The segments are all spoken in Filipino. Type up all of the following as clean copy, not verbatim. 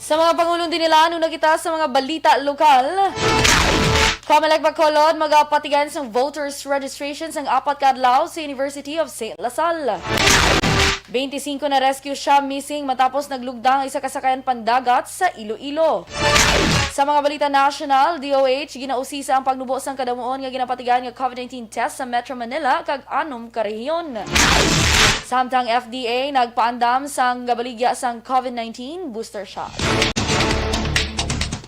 Sa mga pangulong din nila, nuna kita sa mga balita lokal. Kamalek Bacolod, magapatigan sa voters registration ng apat kadlaw sa University of St. Lasal. 25 na rescue siya missing matapos naglugdang isa kasakayan pandagat sa Iloilo. Sa mga balita national, DOH ginausisa ang pagnubos ng kadamuon nga ginapatigan nga COVID-19 test sa Metro Manila kag 6 ka rehiyon. Samtang FDA nagpaandam sang gabaligya sang COVID-19 booster shot.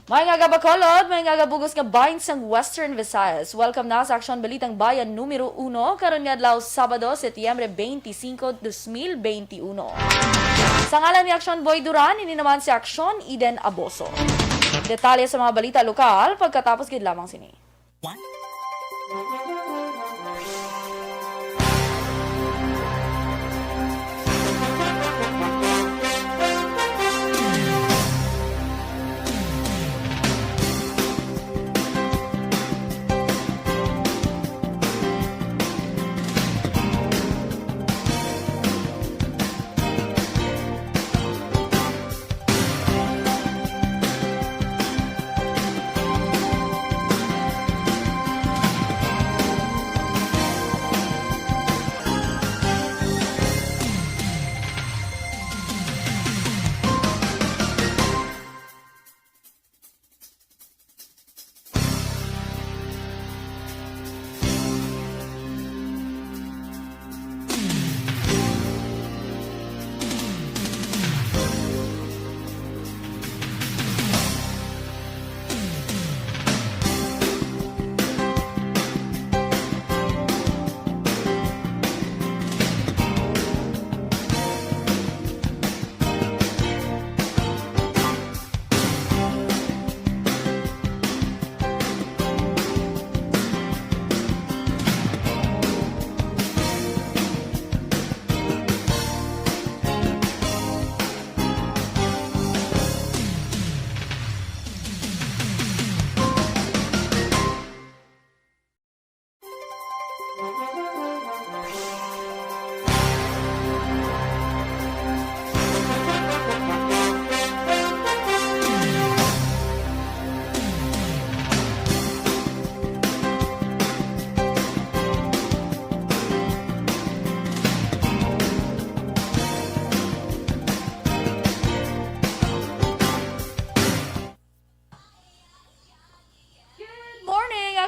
May nga Bacolod, may nga bugos nga bahin sang Western Visayas. Welcome na sa Aksyon Balitang Bayan Numero 1 karon nga adlaw Sabado, Setyembre 25, 2021. Sa ngalan ni Aksyon Boy Duran, ini naman si Aksyon Eden Aboso. Detalye sa mga balita lokal pagkatapos gid lamang sini.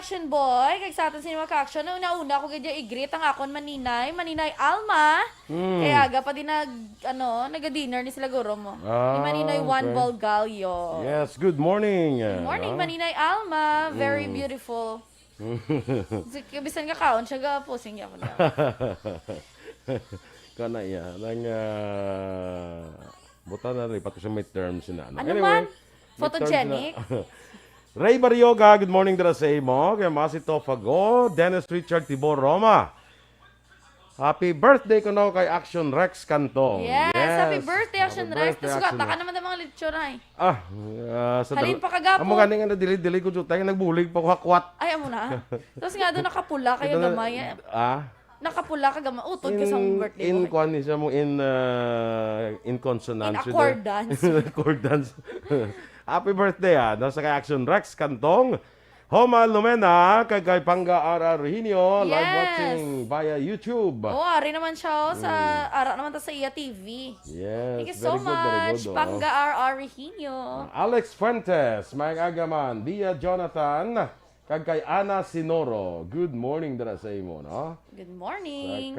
Action boy, kag sa atin sinima ka-action. Una-una ko gadya i-greet ang akon Maninay Alma. Kaya aga pa din nag-dinner ni sila guro mo. Ni Maninay Juan Balgallo. Yes, good morning. Good morning, Maninay Alma. Very beautiful. Bisan ka kaon, siya ga-posing niya mo na. Kana iya. Buta na rin, pati siya may terms na. Ano man? Photogenic? Ray Barrioga, good morning dara sa imo. Kaya Masito Fago, Dennis Richard Tibor Roma. Happy birthday ko kay Aksyon Rex Cantong. Yes, happy birthday Aksyon Rex. Tapos ka naman ng mga lechon ay. Halin pa kagapo. Amo ganing nga dili ko jutay nagbulig pa ko hakwat. Ay amo na. Tapos nga doon nakapula kayo gamay. Nakapula ka gamay. Utod ka sa birthday mo. In kwan siya mo in consonance. In accordance. Accordance. Happy birthday nasa kay Aksyon Rex Cantong. Homa Lumena, kay Pangga R.R. Rehinio, yes. Live watching via YouTube. Ari naman siya sa ara naman ta sa iya TV. Yes, thank you so much, Pangga R.R. Rehinio. Alex Fuentes, may agaman, via Jonathan, kay Ana Sinoro. Good morning dara sa imo, no? Good morning.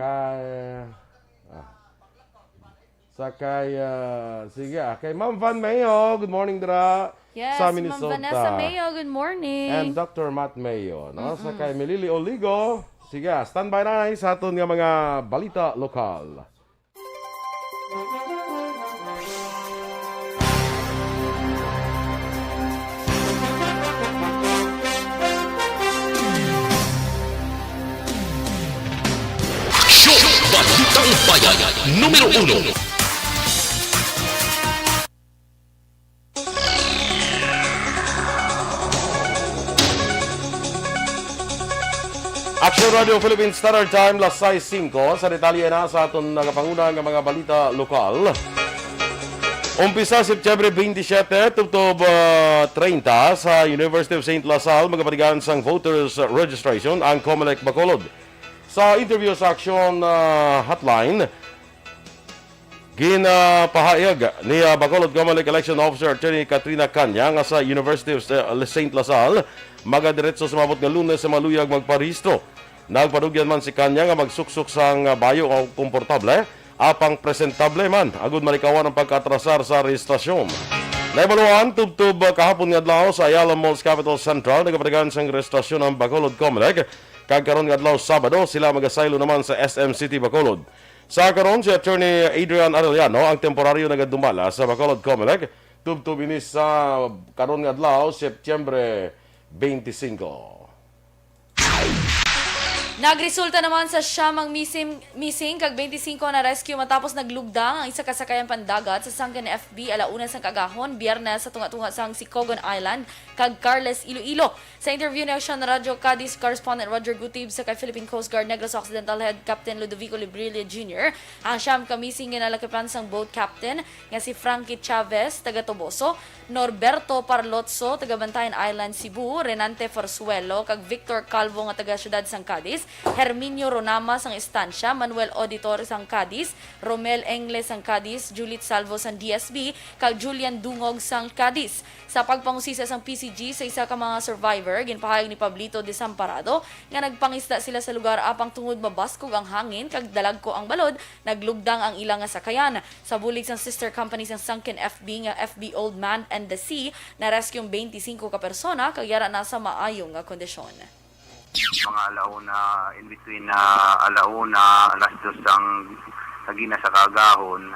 Sige, kay Ma'am Van Mayo, good morning dara. Yes, sa Minnesota. Ma'am Vanessa Mayo, good morning. And Dr. Matt Mayo, no? Sa kay Melili Oligo. Sige, standby na sa aton nga mga balita lokal. Aksyon Balitang Bayan Numero 1. Aksyon Radio Philippines Standard Time, las 6:05. Sa detalye na sa aton nagapanguna ng mga balita lokal. Umpisa September 27 tubtob 30 sa University of St. Lasal magapatigan sang voters registration ang COMELEC Bacolod. Sa interview sa Aksyon hotline, ginapahayag ni Bacolod COMELEC Election Officer Attorney Katrina Kanya nga sa University of St. Lasal magadiretso sa mabot nga Lunes sa maluyag magparehistro. Nagpadugyan man si Kanya nga magsuksok sang bayo o komportable apang presentable man agud malikawan ang pagkatrasar sa rehistrasyon. Naibaluan tubtub kahapon nga adlaw sa Ayala Malls Capital Central nagapatigan sang rehistrasyon ang Bacolod COMELEC kag karon nga adlaw Sabado sila magasaylo naman sa SM City Bacolod. Sa karon si Attorney Adrian Arellano ang temporaryo nagadumala sa Bacolod COMELEC tubtub ini sa karon nga adlaw September 25. Nagresulta naman sa siyamang missing kag 25 na rescue matapos naglugdang ang isa kasakayan pandagat sa Sangkan FB alauna sang kagahon Biyernes sa tunga-tunga sang Sicogon Island kag Carles Iloilo. Sa interview ni Aksyon Radio Cadiz correspondent Roger Gutib sa kay Philippine Coast Guard Negros Occidental Head Captain Ludovico Librilla Jr. ang siyam ka missing nga nalakipan sang boat captain nga si Frankie Chavez taga Toboso, Norberto Parlotso taga Bantayan Island Cebu, Renante Forzuelo kag Victor Calvo nga taga siyudad sang Cadiz, Herminio Ronama sang Estancia, Manuel Auditor sang Cadiz, Romel Engles sang Cadiz, Juliet Salvo sang DSB, kag Julian Dungog sang Cadiz. Sa pagpangusisa sang PCG sa isa ka mga survivor, ginpahayag ni Pablito Desamparado nga nagpangisda sila sa lugar apang tungod mabaskog ang hangin kag dalagko ang balod, naglugdang ang ilang nga sakayan. Sa bulig sang sister company sang Sunken FB nga FB Old Man and the Sea, na rescue 25 ka persona kag yara na sa maayong nga kondisyon. Mga alauna, in between alauna, alas 2 ang lagi na sa kagahon,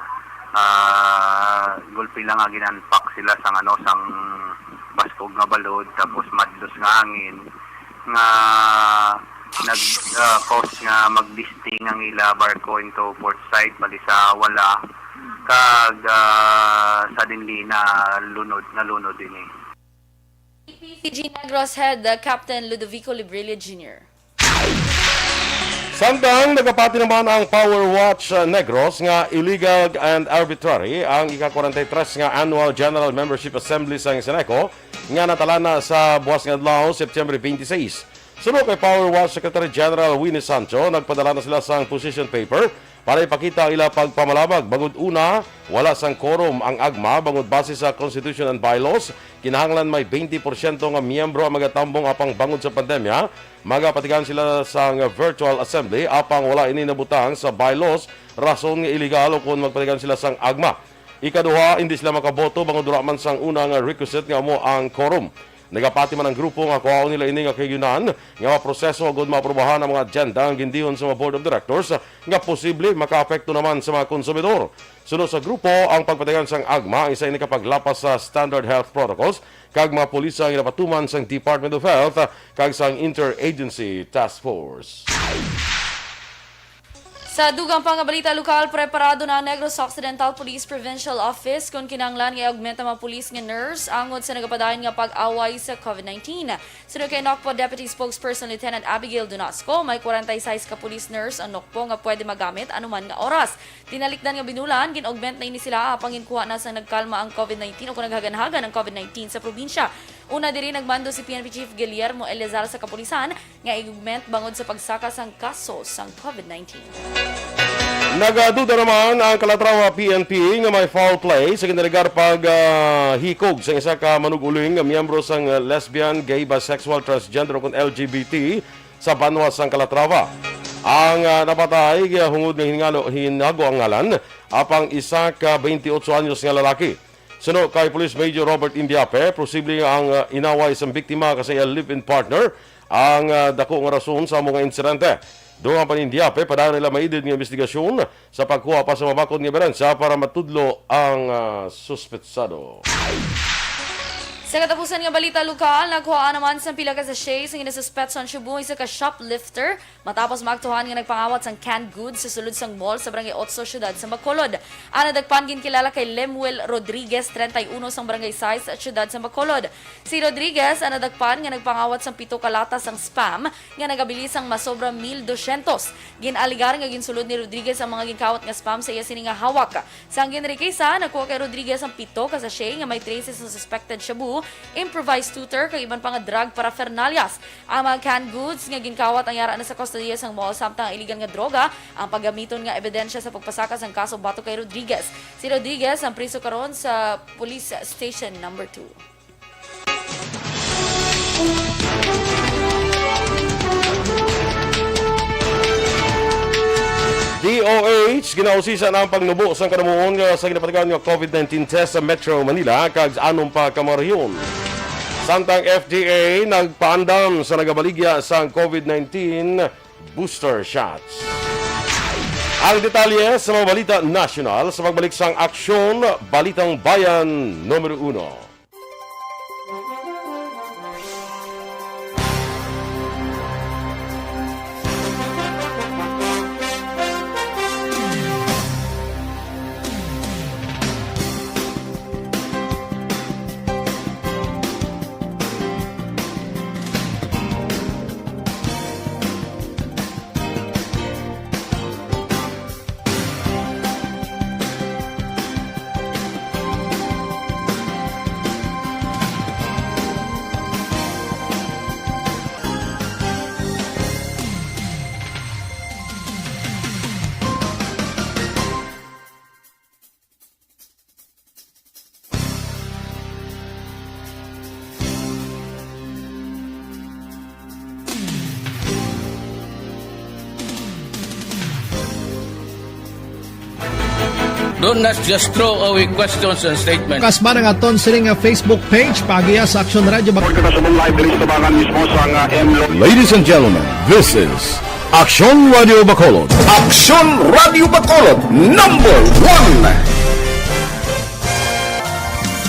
gulpi lang nga ginanpak sila sang sang baskog nga balod, tapos madlos nga hangin, nga nag-cause nga mag-listing ang ila barko into port side, bali sa wala, kag suddenly na lunod din eh. PCG Negros Head Captain Ludovico Librilla Jr. Samtang nagapati naman ang Power Watch Negros nga illegal and arbitrary ang ika-43 nga Annual General Membership Assembly sa Seneco nga natalana sa buwas nga adlaw September 26. Sunod kay Power Watch Secretary General Winnie Sancho, nagpadala na sila sang position paper para ipakita ang ila pagpamalabag. Bangod una, wala sang quorum ang agma bangod base sa Constitution and Bylaws. Kinahanglan may 20% nga miyembro ang magatambong apang bangod sa pandemya. Magapatigan sila sang virtual assembly apang wala ini nabutang sa bylaws rason nga illegal o kung magpatigan sila sang agma. Ikaduha, hindi sila makaboto bangod dura man sang unang requisite nga mo ang quorum. Nagapati man ang grupo nga kuhaon nila ini nga kayunan nga maproseso agud maaprobahan ang mga agenda ang gindihon sa mga board of directors nga posible makaapekto naman sa mga konsumidor. Sunod sa grupo ang pagpatagan sang agma isa ini kapaglapas sa standard health protocols kag mga pulis ang inapatuman sang Department of Health kag sang Interagency Task Force. Sa dugang pangabalita lokal, preparado na ang Negros Occidental Police Provincial Office kung kinanglan nga augmenta mga police nga nurse angod sa nagapadayon nga pag-away sa COVID-19. Sunod kay NOCPO Deputy Spokesperson Lieutenant Abigail Donasco, may 46 ka police nurse ang NOCPO nga pwede magamit anuman nga oras. Tinalikdan nga binulan, gin-augment na ini sila apang ginkuha na sa nagkalma ang COVID-19 o kung naghaganhagan ang COVID-19 sa probinsya. Una diri nagmando si PNP Chief Guillermo Elezar sa kapulisan nga i-augment bangod sa pagsaka sang kaso sang COVID-19. Nagaduda naman ang Calatrava PNP nga may foul play sa kinaligar pag hikog sa isa ka manuguling nga miyembro sang lesbian, gay, bisexual, transgender o LGBT sa Banwa sang Calatrava. Ang napatay hungod ng hinago ang ngalan apang isa ka 28 anyos nga lalaki. Suno kay Police Major Robert Indiape, posibleng ang inaway sa biktima kasi a live-in partner ang dako nga rason sa mga insidente. Doon ang panindiape, padaan nila maidid ng investigasyon sa pagkuha pa sa mabakod ng ebidensya para matudlo ang suspetsado. Sa Sa katapusan nga balita lokal, nakuha naman sa pila ka sachet sa ginasuspet sa Cebu isa ka shoplifter matapos magtuhan nga nagpangawat sang canned goods sa sulod sang mall sa barangay Otso, syudad sa Bacolod. Ana dagpan ginkilala kay Lemuel Rodriguez, 31 sang barangay 6 at syudad sa Bacolod. Si Rodriguez ana dagpan nga nagpangawat sang 7 ka latas sang spam nga nagabilis sang masobra 1,200. Ginaligar nga ginsulod ni Rodriguez ang mga ginkawat nga spam sa iya sini nga hawak. Sang ginrikisa, nakuha kay Rodriguez ang 7 ka sachet nga may traces ng suspected shabu, improvised tutor kay iban pa nga drug paraphernalias. Ang mga canned goods nga ginkawat ang yara na sa kustodiya sang mall samtang ang iligal nga droga ang paggamiton nga ebidensya sa pagpasakas ng kaso bato kay Rodriguez. Si Rodriguez ang priso karon sa Police Station number 2. DOH ginausisan ang pagnubo sa kanamuon nga sa ginapatigan nga COVID-19 test sa Metro Manila kag anong pa ka mga rehiyon. Samtang FDA nagpaandam sa nagabaligya sa COVID-19 booster shots. Ang detalye sa mga balita national sa pagbalik sang Aksyon, Balitang Bayan, Numero 1. Don't not just throw away questions and statements. Kasma ng aton siling nga Facebook page pagiya sa Aksyon Radio. Ladies and gentlemen, this is Aksyon Radio Bacolod. Aksyon Radio Bacolod number 1.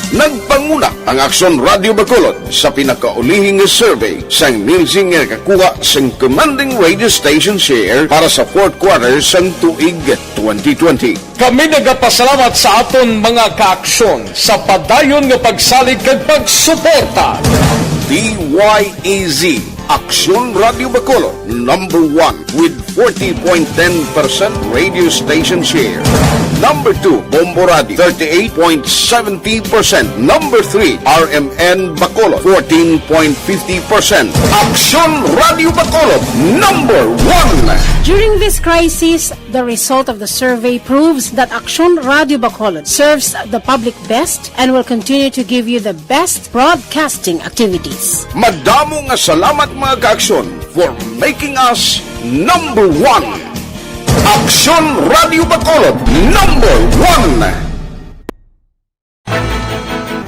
Nagpanguna ang Aksyon Radio Bacolod sa pinakaulihing survey sang nilsing nga kakuha sang commanding radio station share para sa fourth quarter sang tuig 2020. Kami nagapasalamat sa aton mga kaaksyon sa padayon nga pagsalig kag pagsuporta. DYEZ Aksyon Radio Bacolod number 1 with 40.10% radio station share. Number 2, Bombo Radio, 38.70%. Number 3, RMN Bacolod, 14.50%. Aksyon Radio Bacolod, number 1. During this crisis, the result of the survey proves that Aksyon Radio Bacolod serves the public best and will continue to give you the best broadcasting activities. Madamo nga salamat mga kaaksyon for making us number 1. Aksyon Radio Bacolod, number 1.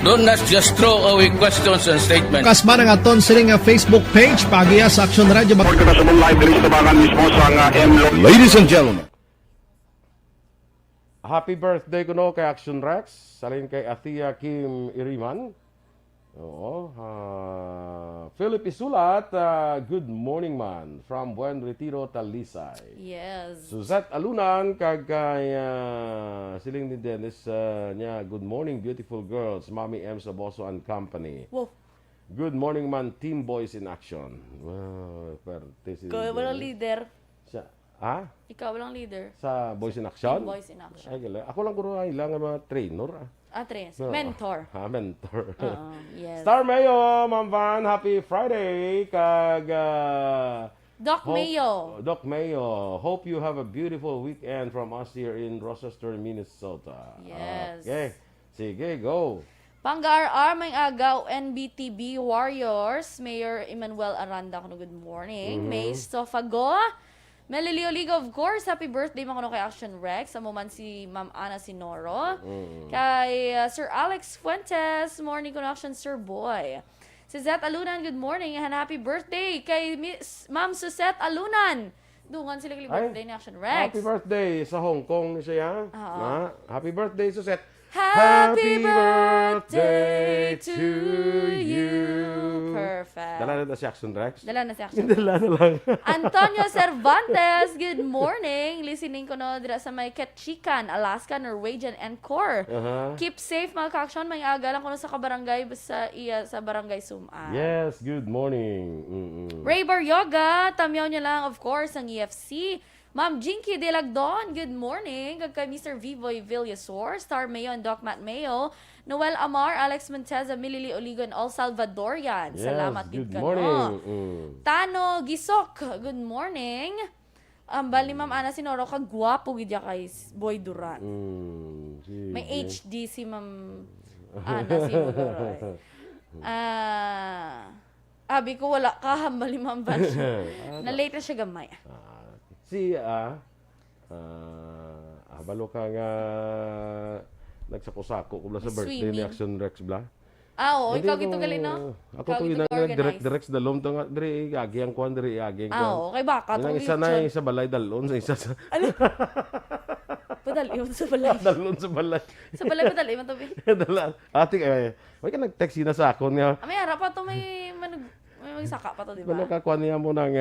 Don't not just throw away questions and statements. Kasma ng aton siling nga Facebook page pagiya sa Aksyon Radio. Ladies and gentlemen, Happy birthday ko no kay Action Rex, salin kay Athea Kim Iriman. Oo, Philip Isulat, good morning man from Buen Retiro, Talisay. Yes. Suzette Alunan, kag kay siling ni Dennis niya, good morning beautiful girls, Mommy M. Aboso and Company. Wow. Good morning man, Team Boys in Action. Ikaw walang leader. Siya, ha? Ikaw walang leader. Sa Boys in Action? Team Boys in Action. Ay, galing. Ako lang kuro ilang mga trainer. Tres. Mentor. Mentor. Yes. Star Mayo, Ma'am Van, happy Friday. Kag Doc Mayo. Doc Mayo, hope you have a beautiful weekend from us here in Rochester, Minnesota. Yes. Okay. Sige, go. Pang-RR, may agaw, NBTB Warriors, Mayor Emmanuel Aranda, good morning. May Stofago, Melilioligo, of course, happy birthday mga kay Action Rex. Sa moment si Ma'am Ana Sinoro. Kay Sir Alex Fuentes, morning connection, Sir Boy. Si Zet Alunan, good morning and happy birthday kay Ma'am Suzette Alunan. Dungan sila kay birthday ni Action Rex. Happy birthday sa Hong Kong ni siya. Happy birthday, Suzette. Happy birthday to you. Perfect. Dala na si Aksyon Rex? Dala na si Aksyon. Dala na lang. Antonio Cervantes, good morning. Listening ko no dira sa may Ketchikan, Alaska, Norwegian, and Core. Keep safe mga ka-aksyon. May aga lang ko sa kabarangay sa barangay Sumaan. Yes, good morning. Ray Baryoga, tamyaw niya lang of course ang EFC. Ma'am Jinky De Lagdon, good morning. Kay Mr. Vivoy Villasor, Star Mayo and Doc Matt Mayo, Noel Amar, Alex Monteza, Milili Oligo, and all Salvadorian. Yes, Salamat good ka morning. no. Tano Gisok, good morning. Bali Ma'am Ana Sinoro, kagwapo gidya kay Boy Duran. May HD si Ma'am Ana Sinoro. Abi ko wala ka, bali Ma'am Bash. Na-late na siya gamay. Si, balo ka nga nagsako-sako kung sa birthday ni Aksyon Rex bla. Oo, ikaw gito gali no? Ako to direct dalom to nga diri agi ang kwan diri agi ang kwan. Oo, kay baka to. Isa na sa balay dalon sa isa sa. Padaliw sa balay. Dalon sa balay. Sa balay padaliw man to bi. Dala. Ati may ka nag-text na sa akon nga. May harap pa to may magsaka pa to, di ba? Balo ka kwan niya mo nang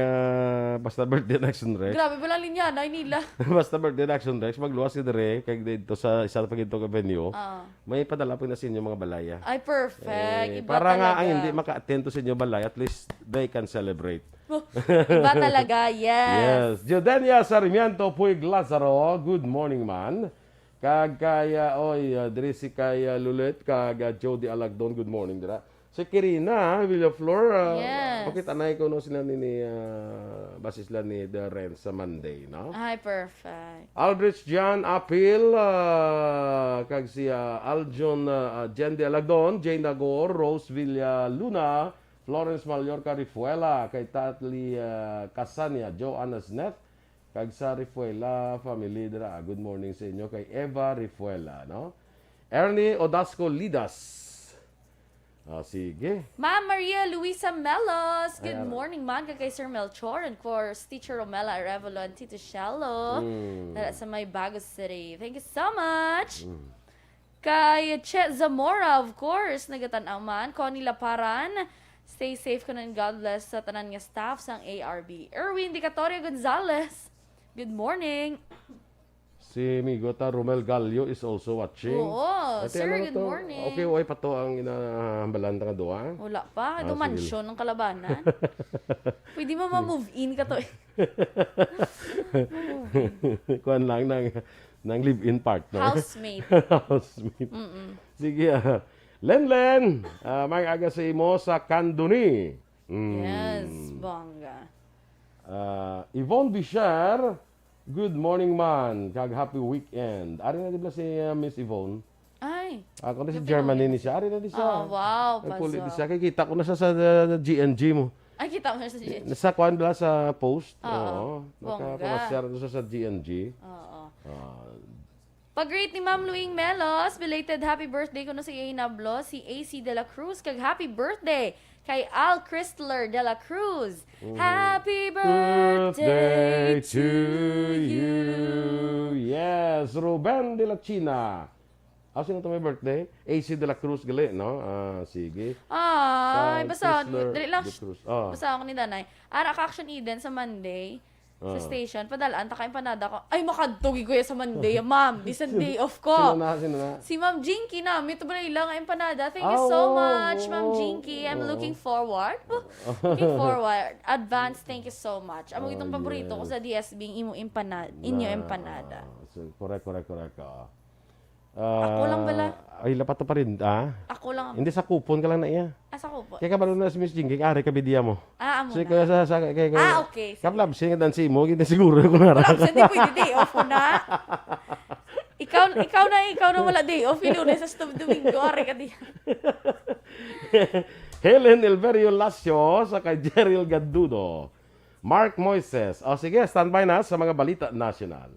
basta birthday na Aksyon Rex. Grabe pala linya na nila. Basta birthday na Aksyon Rex, magluwas ka dire kay dito sa isa pa gito ka venue. May padala po na sa inyo mga balaya. Ay, perfect. Iba para talaga. nga ang hindi maka-attend to sa inyo balay, at least they can celebrate. Iba talaga, yes. Yes. Jodenia Sarmiento Puig Lazaro, good morning man. Kag kaya, diri si kaya Lulet, kag Jody Alagdon, good morning dira. Si Kirina Villaflor, Yes. pakita na ko no sila ni basis sila ni Duran sa Monday, no? Ay, perfect. Aldrich John Apil, kag si Aljon Jen de Alagdon, Jane Nagor, Rose Villa Luna, Florence Mallorca Rifuela, kay Tatli Casania, Joanna Sneth, kag sa Rifuela family dira. Good morning sa inyo kay Eva Rifuela, no? Ernie Odasco Lidas. Sige. Ma'am Maria Luisa Melos, good morning man kay Sir Melchor and for Teacher Romela Arevalo and Tito Shallow. Sa may Bago City. Thank you so much. Kay Che Zamora, of course, nagatan-aw man. Connie Laparan, stay safe ko and God bless sa tanan nga staff sang ARB. Erwin Dicatoria Gonzalez, good morning. Si Migota Romel Gallo is also watching. Oo, sir, good morning. Okay, way pa to ang inahambalan nga doa. Wala pa, do mansyon ng kalabanan. Pwede mo ma-move in ka to. Kuan lang ng live-in partner. Housemate. Housemate. Sige. Len, may aga sa imo sa Kanduni. Yes, bongga. Yvonne Bichar, good morning man, kag happy weekend. Ari na di ba si Miss Yvonne? Ay. Ako na si Germany ni siya. Ari na di siya. Oh, wow. Nagpulit di siya. Kikita ko na siya sa GNG mo. Ay, kita mo na sa GNG. Nasa kuan bala sa post. Oo. Nakapasyar doon siya sa GNG. Oo. Pag-greet ni Ma'am Luing Melos, belated happy birthday ko na si Inablo, si AC De La Cruz, kag happy birthday kay Al Cristler De La Cruz. Happy birthday to you. Yes, Ruben De La China. Sino ito may birthday? AC De La Cruz gali, no? Sige. Ay, basta, Chrysler dali lang. De Cruz. Basta ako ni Danay. Ara ka Action Eden sa Monday. Sa station, padalaan, taka empanada ko. Ay, makadtugi ko sa Monday, ma'am. This is day off ko. Sino na? Si Ma'am Jinky na. Ito ba na ilang empanada? Thank you so much, Ma'am Jinky. I'm looking forward. Looking forward. Advance, thank you so much. Amo itong paborito ko sa DSB, inyo empanada. Correct. Ako lang bala. Ay, lapat pa rin, Ako lang. Hindi sa kupon ka lang na iya. Asa ko po? Kaya kabalo na si Miss Jinky, ari ka bidiya mo. Amo So, na. kaya Okay. Kaplab, siya nga dansi mo, hindi siguro ko na. Wala, hindi pwede day off ko na. Ikaw na wala day off. Lunes sa Domingo, ari ka diyan. Helen Elverio Lacio sa kay Jeril Gadudo. Mark Moises. Sige, standby na sa mga balita national.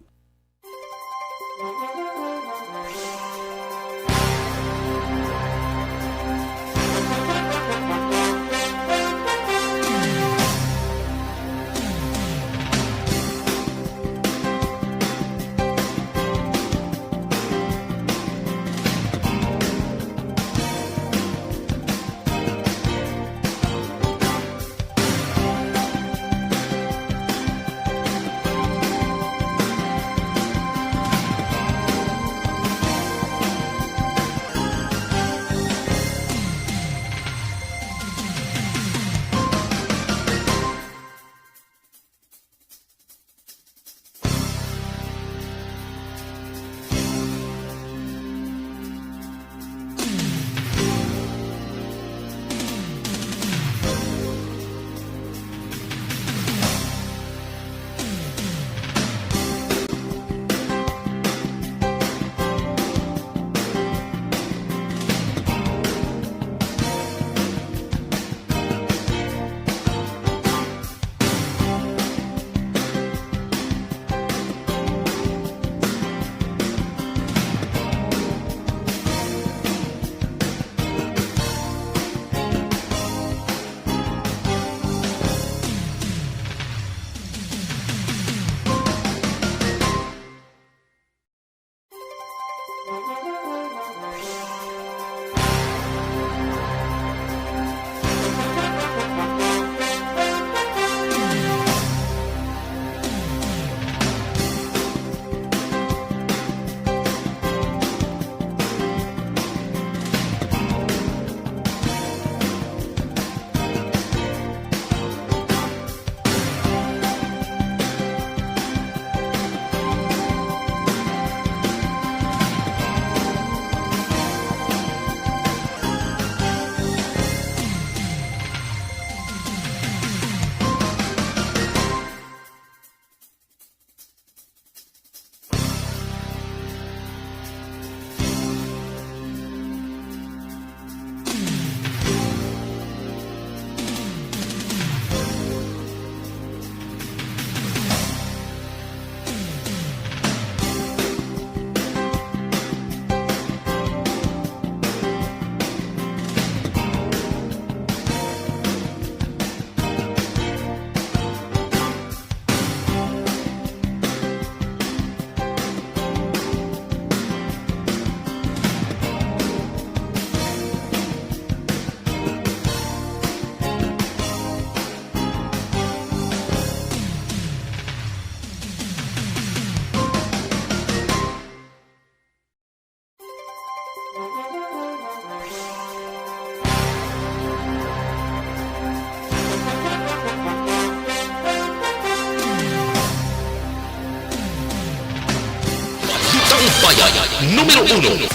Bayan, Numero 1.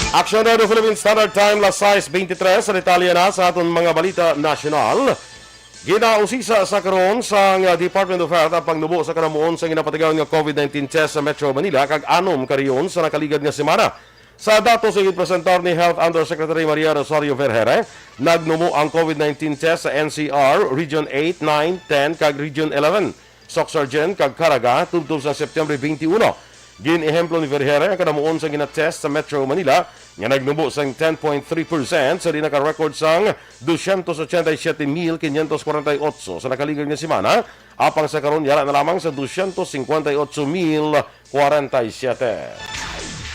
Aksyon Radio Philippine Standard Time, las 6:23 sa Italia na sa aton mga balita nasyonal. Ginausisa sa karon sa Department of Health ang pangnubo sa kanamuon sa ginapatigaw nga COVID-19 test sa Metro Manila kag anom kariyon sa nakaligad nga semana. Sa datos sa presentar ni Health Undersecretary Maria Rosario Vergere, nagnumo ang COVID-19 test sa NCR, Region 8, 9, 10 kag Region 11. Socsargen kag Caraga tubtob sa September 21. Gin-ehemplo ni Vergere ang kanamuon sa ginatest sa Metro Manila nga nagnubo sang 10.3% sa naka-record sang 287,548 sa nakaligad nga semana, apang sa karon yara na lamang sa 258,047.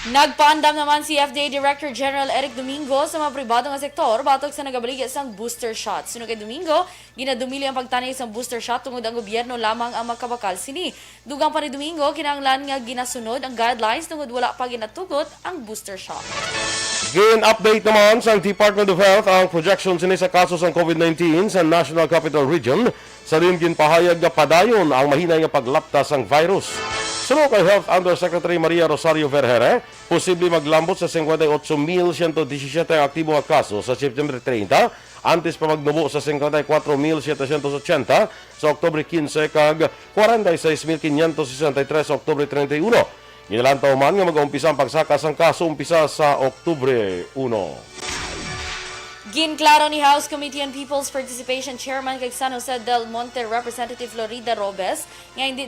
Nagpaandam naman si FDA Director General Eric Domingo sa mga pribado nga sektor batok sa nagabaligya sang booster shot. Suno kay Domingo, ginadumili ang pagtanay sang booster shot tungod ang gobyerno lamang ang makabakal sini. Dugang pa ni Domingo, kinahanglan nga ginasunod ang guidelines tungod wala pa ginatugot ang booster shot. Gin-update naman sa Department of Health ang projection sini sa kaso sa COVID-19 sa National Capital Region. Sa rin ginpahayag nga padayon ang mahinay nga paglaptas ang virus. Sunod kay Health Undersecretary Maria Rosario Vergere, posible maglambot sa 58,117 ang aktibo nga kaso sa September 30, antes pa magnubo sa 54,780 sa Oktubre 15 kag 46,563 sa Oktubre 31. Ginalantaw man nga mag-umpisa ang pagsakas ang kaso umpisa sa Oktubre 1. Ginklaro ni House Committee on People's Participation Chairman kay San Jose del Monte Representative Florida Robes nga hindi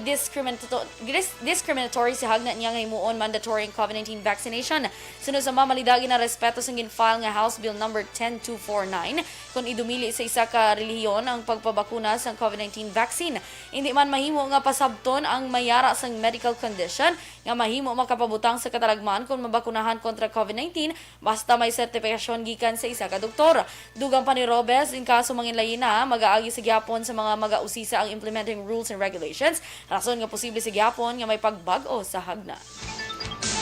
discriminatory si hagna niya nga himuon mandatory ang COVID-19 vaccination. Sunod sa mamalidagi na respeto sa ginfile nga House Bill number 10249 kung idumili sa isa ka relihiyon ang pagpabakuna sa COVID-19 vaccine. Hindi man mahimo nga pasabton ang mayara sang medical condition nga mahimo makapabutang sa katalagman kung mabakunahan kontra COVID-19 basta may sertifikasyon gikan sa isa ka doktor. Dugang pa ni Robes, in kaso manginlayin na, mag-aagi sa gyapon sa mga mag-ausisa ang implementing rules and regulations. Rason nga posible sa gyapon nga may pagbag-o sa hagna.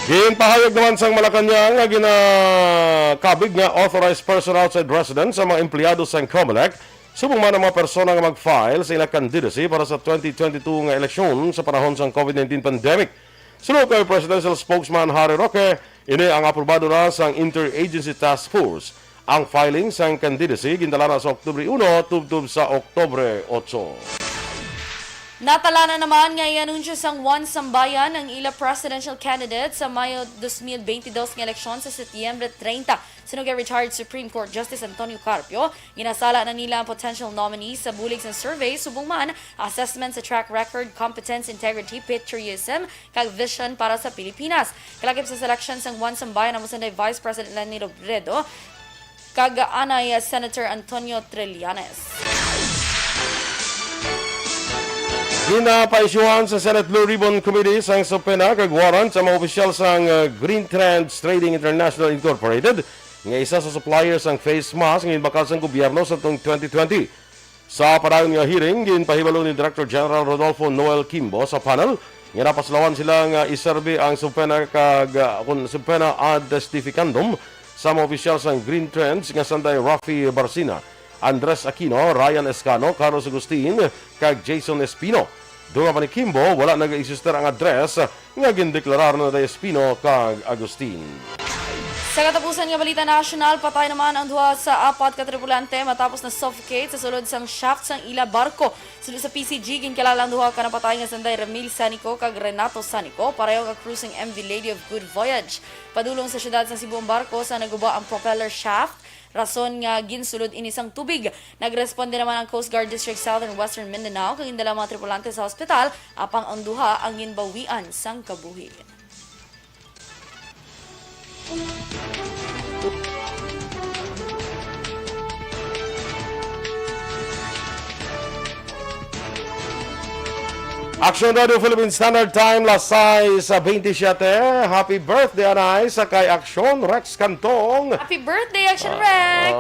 Ginpahayag naman sang Malacanang nga ginakabig nga authorized person outside residence sa mga empleyado sang COMELEC. Subong man ang mga persona nga mag-file sa ilang candidacy para sa 2022 nga eleksyon sa panahon sang COVID-19 pandemic. Sunod kay Presidential Spokesman Harry Roque, ini ang aprobado na sang Interagency Task Force. Ang filing sa candidacy gindala na sa Oktubre 1 tubtob sa Oktubre 8. Natala na naman nga i-anunsyo sang One Sambayan ang ila presidential candidate sa Mayo 2022 nga eleksyon sa Setyembre 30. Sunog kay retired Supreme Court Justice Antonio Carpio, ginasala na nila ang potential nominees sa bulig sa survey subong man assessment sa track record, competence, integrity, patriotism, kag vision para sa Pilipinas. Kalakip sa selection sang One Sambayan ang musanday Vice President Leni Robredo, kag-anay Senator Antonio Trillanes. Ginapaisyuhan sa Senate Blue Ribbon Committee sang subpena kag warrant sa mga opisyal sang Green Trends Trading International Incorporated nga isa sa suppliers sang face mask nga bakal sang gobyerno sa 2020. Sa padayon nga hearing, ginpahibalo ni Director General Rodolfo Noel Kimbo sa panel nga napaslawan sila nga iserbe ang subpena kag subpena ad testificandum sa mga opisyal sang Green Trends nga sanday Rafi Barcina, Andres Aquino, Ryan Escano, Carlos Agustin, kag Jason Espino. Dunga pa ni Kimbo, wala nag-isister ang address nga gindeklarar na day Espino kag Agustin. Sa katapusan nga balita nasyonal, patay naman ang duha sa apat ka tripulante matapos na suffocate sa sulod sang shaft sang ila barko. Sulod sa PCG, ginkalala ang duha ka napatay nga sanday Ramil Sanico kag Renato Sanico, pareho ka cruising MV Lady of Good Voyage. Padulong sa syudad sa Cebu ang barko sa naguba ang propeller shaft. Rason nga ginsulod inisang tubig. Nagresponde naman ang Coast Guard District Southern Western Mindanao kag indala mga tripulante sa ospital apang ang duha ang ginbawian sang kabuhi. Aksyon Radio Philippine Standard Time, las 6:27. Happy birthday, Anay, sa kay Aksyon Rex Cantong. Happy birthday, Aksyon Rex!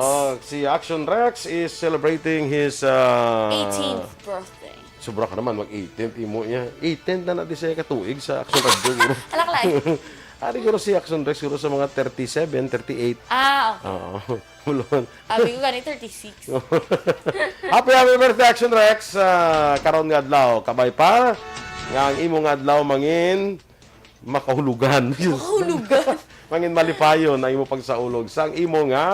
Si Aksyon Rex is celebrating his 18th birthday. Sobra ka naman mag-18th imo niya. 18 na natin siya katuig sa Aksyon Radio. Alaklay. Siguro si Aksyon Rex, siguro sa mga 37, 38. Okay. Oo. Mulon. Abi ko gani 36. Happy birthday, Action Rex. Karon nga adlaw, kabay pa. Nga ang imong adlaw mangin makahulugan. Mahulugan. Mangin malipayon na imo pagsaulog sang imo nga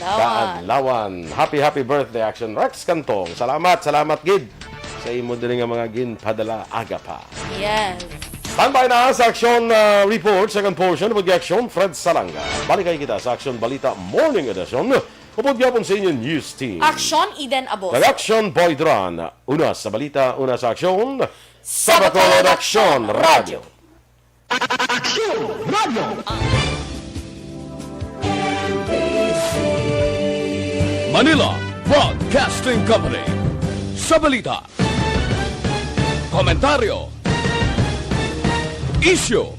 kaadlawan. Happy birthday, Action Rex Kantong. Salamat gid sa imo diri nga mga ginpadala aga pa. Yes. Standby na sa Aksyon Report, second portion of Aksyon Fred Salanga. Balikay kita sa Aksyon Balita Morning Edition. Upod gyapon sa inyong news team. Aksyon Eden Aboso. Aksyon Boy Duran. Una sa balita, una sa aksyon. Sa Bacolod Aksyon Radio. Manila Broadcasting Company. Sa balita. Komentaryo. Issue.